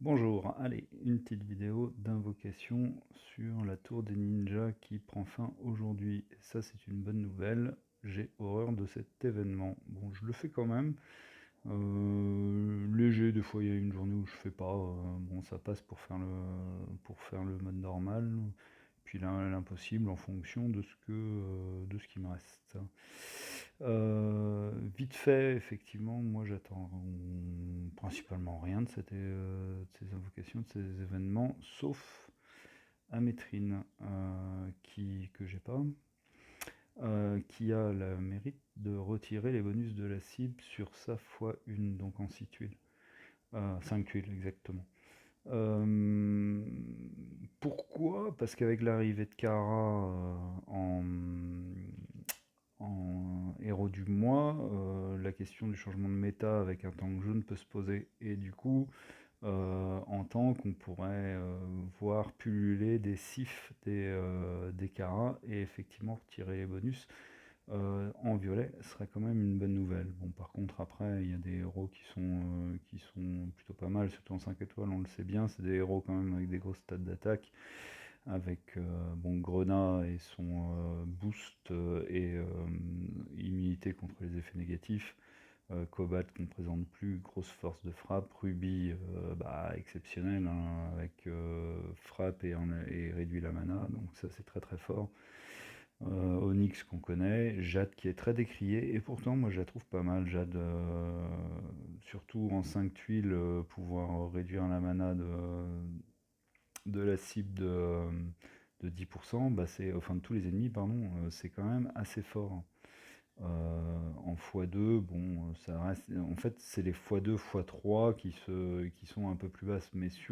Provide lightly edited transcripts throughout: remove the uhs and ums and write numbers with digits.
Bonjour, allez, une petite vidéo d'invocation sur la tour des ninjas qui prend fin aujourd'hui. Et ça, c'est une bonne nouvelle. J'ai horreur de cet événement. Bon, je le fais quand même. Léger, des fois il y a une journée où je fais pas. Bon, ça passe pour faire le mode normal. Puis l'impossible en fonction de ce qui me reste. Vite fait, effectivement, moi j'attends principalement rien de ces invocations, de ces événements, sauf Amétrine, que j'ai pas, qui a le mérite de retirer les bonus de la cible sur sa x1, donc en 6 tuiles. 5 tuiles exactement. Euh, Pourquoi? Parce qu'avec l'arrivée de Kara en héros du mois, la question du changement de méta avec un tank jaune peut se poser. Et du coup, en tank, on pourrait voir pulluler des sifs, des Kara, et effectivement retirer les bonus. En violet serait quand même une bonne nouvelle. Bon, par contre, après, il y a des héros qui sont plutôt pas mal, surtout en 5 étoiles, on le sait bien. C'est des héros quand même avec des grosses stats d'attaque, avec bon, Grenat et son boost et immunité contre les effets négatifs. Cobalt qu'on ne présente plus, grosse force de frappe. Ruby, bah, exceptionnel, hein, avec frappe et réduit la mana, donc ça c'est très très fort. Onyx qu'on connaît, Jade qui est très décriée, et pourtant moi je la trouve pas mal, Jade, surtout en 5 tuiles, pouvoir réduire la mana de la cible de 10%, bah enfin de tous les ennemis, pardon, c'est quand même assez fort. En x2, bon, ça reste. En fait, c'est les x2, x3 qui sont un peu plus basses, mais si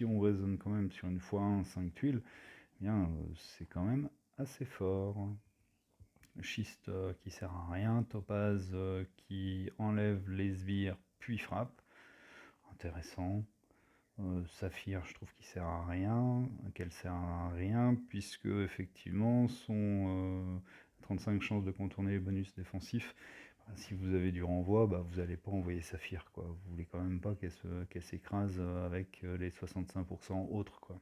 on raisonne quand même sur une x1, 5 tuiles, eh bien, c'est quand même assez fort. Schiste qui sert à rien, Topaz qui enlève les sbires puis frappe, intéressant. Saphir, je trouve qu'il sert à rien, qu'elle sert à rien, puisque effectivement son 35 chances de contourner les bonus défensifs, bah, si vous avez du renvoi, bah, vous n'allez pas envoyer Saphir, quoi. Vous voulez quand même pas qu'elle s'écrase avec les 65% autres, quoi.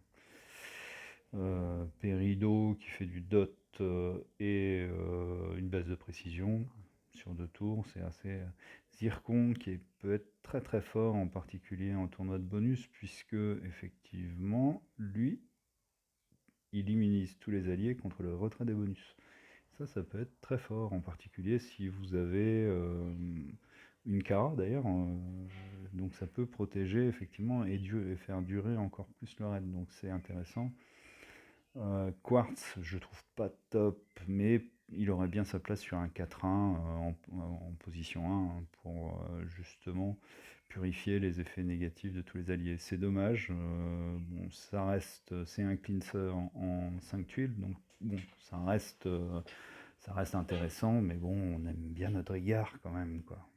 Pérido qui fait du dot et une base de précision sur 2 tours, c'est assez. Zircon qui peut être très très fort, en particulier en tournoi de bonus, puisque effectivement, lui, il immunise tous les alliés contre le retrait des bonus. Ça peut être très fort, en particulier si vous avez une Kara d'ailleurs, donc ça peut protéger effectivement et faire durer encore plus le raid, donc c'est intéressant. Quartz, je trouve pas top, mais il aurait bien sa place sur un 4-1 en position 1 hein, pour justement purifier les effets négatifs de tous les alliés. C'est dommage, bon, c'est un cleanser en 5 tuiles, donc bon, ça reste intéressant, mais bon, on aime bien notre égard quand même, quoi.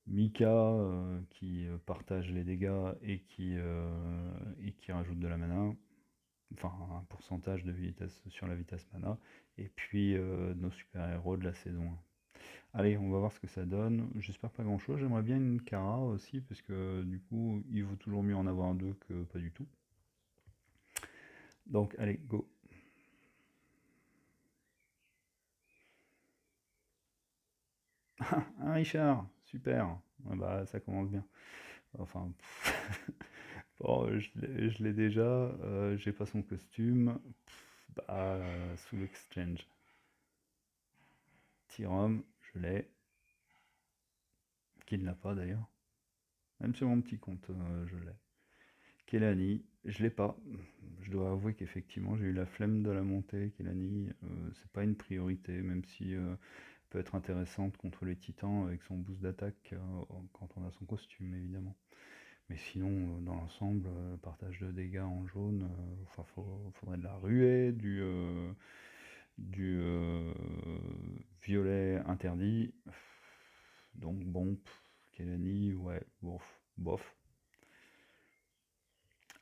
Mika qui partage les dégâts et qui rajoute de la mana, enfin un pourcentage de vitesse sur la vitesse mana, et puis nos super-héros de la saison 1. Allez, on va voir ce que ça donne. J'espère pas grand-chose. J'aimerais bien une Kara aussi, parce que du coup, il vaut toujours mieux en avoir deux que pas du tout. Donc, allez, go. Un Richard, super. Ah bah, ça commence bien. Enfin, bon, je l'ai déjà. J'ai pas son costume. Bah, sous l'exchange. Tyrom, je l'ai. Qui ne l'a pas d'ailleurs. Même sur mon petit compte, je l'ai. Kelani, je l'ai pas. Je dois avouer qu'effectivement, j'ai eu la flemme de la montée. Kelani, c'est pas une priorité, même si peut être intéressante contre les titans avec son boost d'attaque quand on a son costume, évidemment. Mais sinon, dans l'ensemble, partage de dégâts en jaune, enfin, faudrait de la ruée, du violet interdit. Donc bon, Kelani, ouais, bof, bof.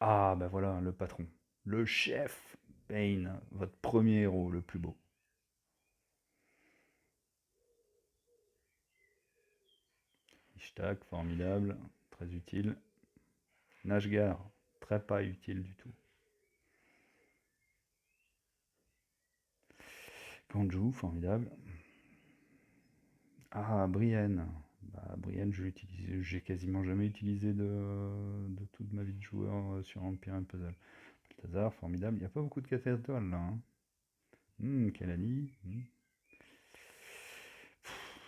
Ah, bah voilà, le patron. Le chef Bane, votre premier héros, le plus beau. Ishtak, formidable, très utile. Nashgar, très pas utile du tout. Kanju, formidable. Ah, Brienne. Bah, Brienne, j'ai quasiment jamais utilisé de toute ma vie de joueur sur Empire and Puzzle. Balthazar, formidable. Il n'y a pas beaucoup de 4 étoiles là. Hein. Kalani.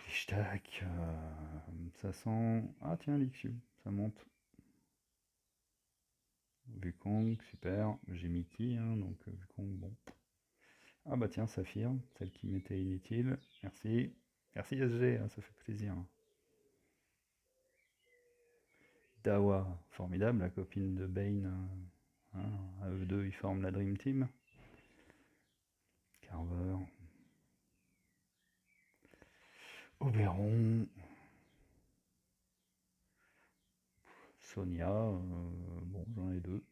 Ishtak. Ça sent. Ah, tiens, Lixiu, ça monte. Wukong, super. J'ai Mickey, hein, donc Wukong, bon. Ah bah tiens, Saphir, celle qui m'était inutile. Merci. Merci SG, hein, ça fait plaisir. Dawa, formidable, la copine de Bane. Hein, à eux deux, ils forment la Dream Team. Carver. Oberon. Sonia. Bon, j'en ai deux.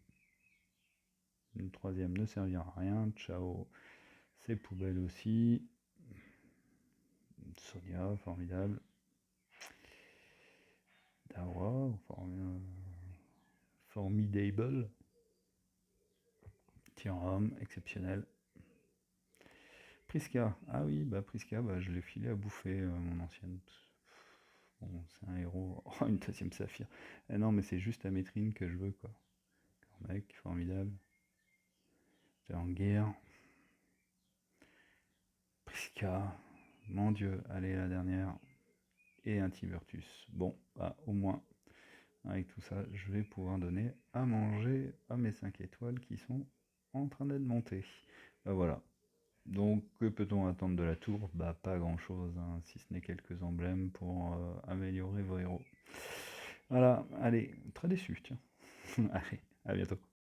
Une troisième ne servira à rien. Ciao. C'est poubelle aussi. Sonia, formidable. Dawa, formidable. Tyram, exceptionnel. Priska, ah oui, bah Priska, bah, je l'ai filé à bouffer, mon ancienne. Bon, c'est un héros. Oh, une deuxième saphir. Eh non, mais c'est juste la métrine que je veux, quoi. Mec, formidable. J'étais en guerre. Priska, mon dieu, allez, la dernière. Et un Tiburtus. Bon, bah, au moins, avec tout ça, je vais pouvoir donner à manger à mes 5 étoiles qui sont en train d'être montées. Bah voilà. Donc, que peut-on attendre de la tour? Bah, pas grand-chose, hein, si ce n'est quelques emblèmes pour améliorer vos héros. Voilà, allez, très déçu, tiens. Allez, à bientôt.